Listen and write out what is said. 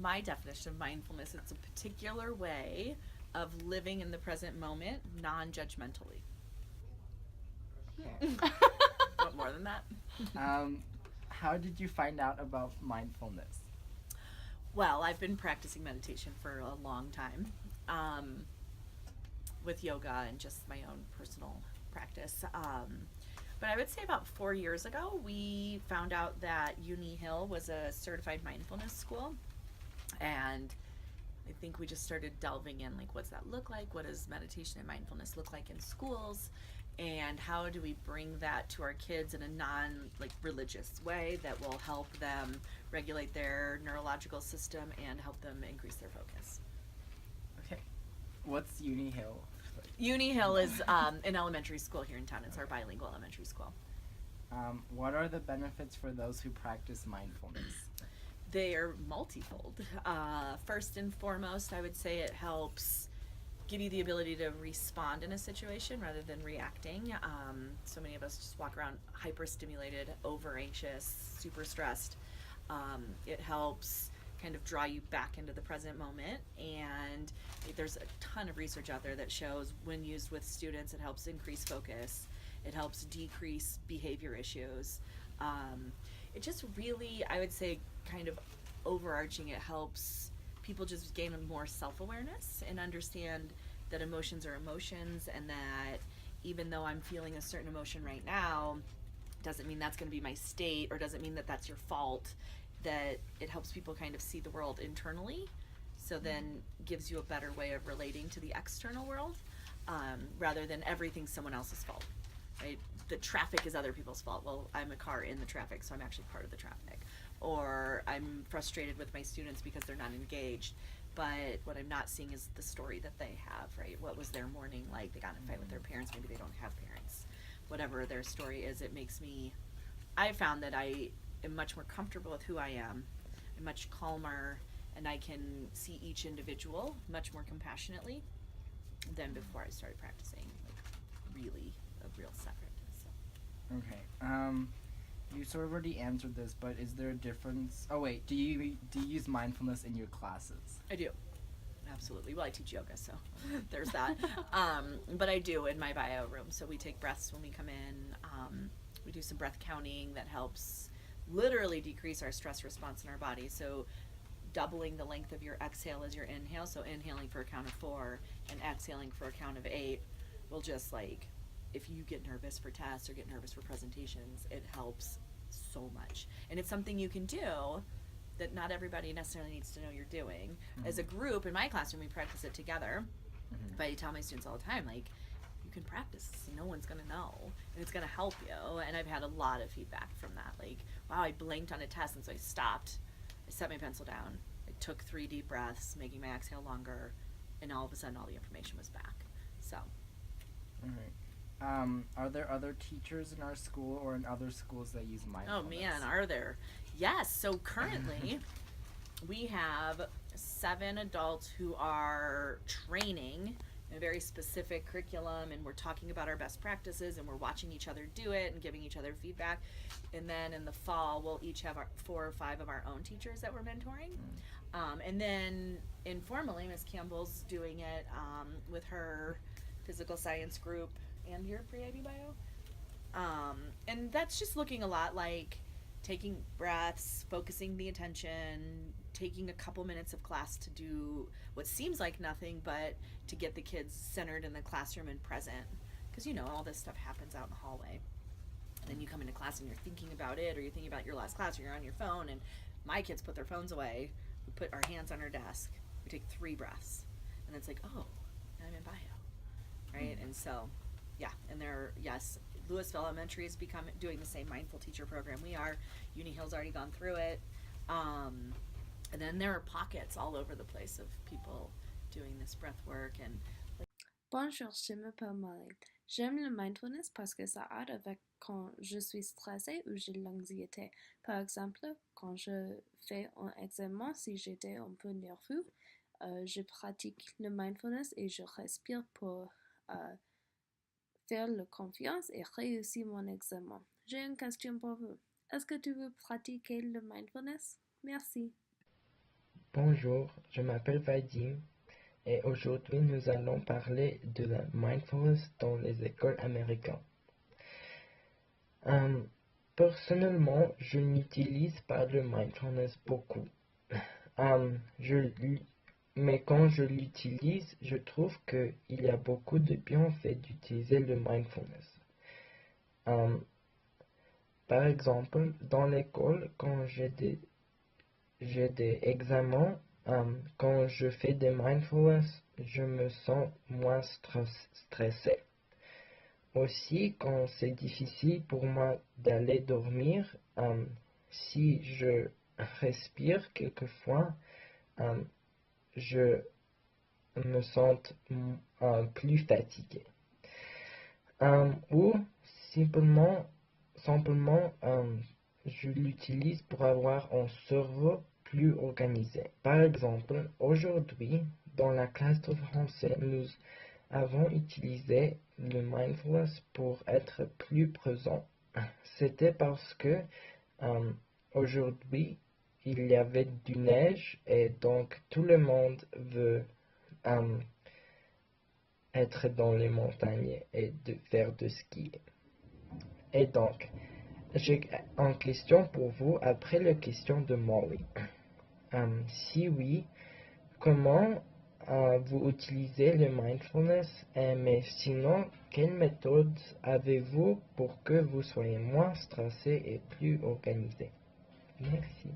my definition of mindfulness, it's a particular way of living in the present moment non-judgmentally. Okay. What more than that? Um, how did you find out about mindfulness? Well, I've been practicing meditation for a long time, um, with yoga and just my own personal practice. But I would say about 4 years ago, we found out that Uni Hill was a certified mindfulness school. And I think we just started delving in, like, what's that look like? What does meditation and mindfulness look like in schools? And how do we bring that to our kids in a non, like, religious way that will help them regulate their neurological system and help them increase their focus? Okay. What's Uni Hill? Uni Hill is an elementary school here in town. It's our Okay. bilingual elementary school. What are the benefits for those who practice mindfulness? They are multifold. First and foremost, I would say it helps give you the ability to respond in a situation rather than reacting. So many of us just walk around hyper stimulated, over anxious, super stressed. It helps kind of draw you back into the present moment. And there's a ton of research out there that shows when used with students, it helps increase focus, it helps decrease behavior issues. Um, it just really, I would say, kind of overarching, it helps people just gain more self-awareness and understand that emotions are emotions, and that even though I'm feeling a certain emotion right now, doesn't mean that's going to be my state, or doesn't mean that that's your fault. That it helps people kind of see the world internally, so then gives you a better way of relating to the external world, rather than everything someone else's fault, right? The traffic is other people's fault. Well, I'm a car in the traffic, so I'm actually part of the traffic. Or I'm frustrated with my students because they're not engaged. But what I'm not seeing is the story that they have, right? What was their morning like? They got in a fight with their parents. Maybe they don't have parents. Whatever their story is, it makes me, I found that I am much more comfortable with who I am. I'm much calmer, and I can see each individual much more compassionately than before I started practicing, like, really a real separateness. So. Okay. You sort of already answered this, but is there a difference? Oh wait, do you use mindfulness in your classes? I do. Absolutely. Well, I teach yoga, so there's that. But I do in my bio room. So we take breaths when we come in. We do some breath counting that helps literally decrease our stress response in our body. So doubling the length of your exhale as your inhale. So inhaling for a count of 4 and exhaling for a count of 8 will just, like, if you get nervous for tests or get nervous for presentations, it helps so much. And it's something you can do that not everybody necessarily needs to know you're doing. As a group in my classroom, we practice it together. Mm-hmm. But I tell my students all the time, like, you can practice, no one's gonna know, and it's gonna help you. And I've had a lot of feedback from that, like, wow, I blanked on a test, and so I stopped, I set my pencil down, I took 3 deep breaths, making my exhale longer, and all of a sudden all the information was back. So All right. Are there other teachers in our school or in other schools that use oh mindfulness? man, are there? Yes. So currently, we have 7 adults who are training in a very specific curriculum, and we're talking about our best practices, and we're watching each other do it and giving each other feedback. And then in the fall, we'll each have 4 or 5 of our own teachers that we're mentoring. And then informally, Miss Campbell's doing it with her physical science group and your pre-IB bio. And that's just looking a lot like taking breaths, focusing the attention, taking a couple minutes of class to do what seems like nothing, but to get the kids centered in the classroom and present. Because, all this stuff happens out in the hallway. And then you come into class and you're thinking about it, or you're thinking about your last class, or you're on your phone. And my kids put their phones away. We put our hands on our desk. We take 3 breaths. And it's like, oh, I'm in bio. Right? And so, yeah. And yes, Louisville Elementary is doing the same mindful teacher program we are. Uni Hill's already gone through it. And then there are pockets all over the place of people doing this breath work and. Bonjour, je m'appelle Molly. J'aime le mindfulness parce que ça aide avec quand je suis stressée ou j'ai l'anxiété. Par exemple, quand je fais un examen, si j'étais un peu nerveux, je pratique le mindfulness et je respire pour faire la confiance et réussir mon examen. J'ai une question pour vous. Est-ce que tu veux pratiquer le mindfulness? Merci. Bonjour, je m'appelle Vadim et aujourd'hui nous allons parler de la mindfulness dans les écoles américaines. Euh, Personnellement, je n'utilise pas le mindfulness beaucoup. Euh, je, mais quand je l'utilise, je trouve qu'il y a beaucoup de bienfaits d'utiliser le mindfulness. Euh, Par exemple, dans l'école, quand j'ai des examens, quand je fais des mindfulness, je me sens moins stressé. Aussi, quand c'est difficile pour moi d'aller dormir, si je respire quelquefois, je me sens plus fatigué. Ou simplement, je l'utilise pour avoir un cerveau plus organisé. Par exemple, aujourd'hui, dans la classe de français, nous avons utilisé le mindfulness pour être plus présent. C'était parce que aujourd'hui, il y avait du neige et donc tout le monde veut euh, être dans les montagnes et de faire du ski. Et donc, j'ai une question pour vous après la question de Molly. Si oui, comment vous utilisez le mindfulness, mais sinon, quelle méthode avez-vous pour que vous soyez moins stressé et plus organisé? Merci.